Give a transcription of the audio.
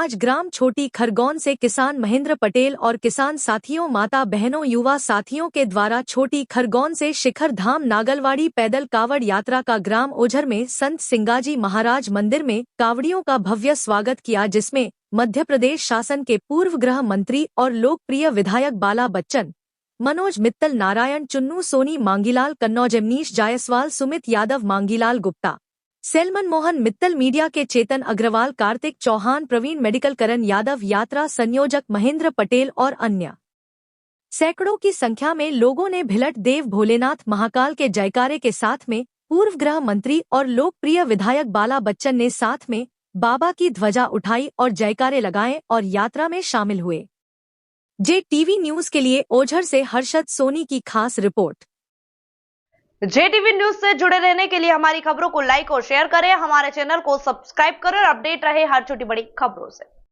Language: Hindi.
आज ग्राम छोटी खरगोन से किसान महेंद्र पटेल और किसान साथियों, माता बहनों, युवा साथियों के द्वारा छोटी खरगोन से शिखर धाम नागलवाड़ी पैदल कावड़ यात्रा का ग्राम ओझर में संत सिंगाजी महाराज मंदिर में कावड़ियों का भव्य स्वागत किया, जिसमें मध्य प्रदेश शासन के पूर्व गृह मंत्री और लोकप्रिय विधायक बाला बच्चन, मनोज मित्तल, नारायण चुन्नू, सोनी मांगीलाल कन्नौज, मनीष जायसवाल, सुमित यादव, मांगीलाल गुप्ता, सेलमन मोहन मित्तल, मीडिया के चेतन अग्रवाल, कार्तिक चौहान, प्रवीण मेडिकल, करण यादव, यात्रा संयोजक महेंद्र पटेल और अन्य सैकड़ों की संख्या में लोगों ने भिलट देव भोलेनाथ महाकाल के जयकारे के साथ में पूर्व गृह मंत्री और लोकप्रिय विधायक बाला बच्चन ने साथ में बाबा की ध्वजा उठाई और जयकारे लगाए और यात्रा में शामिल हुए। JTV न्यूज के लिए ओझर से हर्षद सोनी की खास रिपोर्ट। JTV न्यूज से जुड़े रहने के लिए हमारी खबरों को लाइक और शेयर करें, हमारे चैनल को सब्सक्राइब करें और अपडेट रहे हर छोटी बड़ी खबरों से।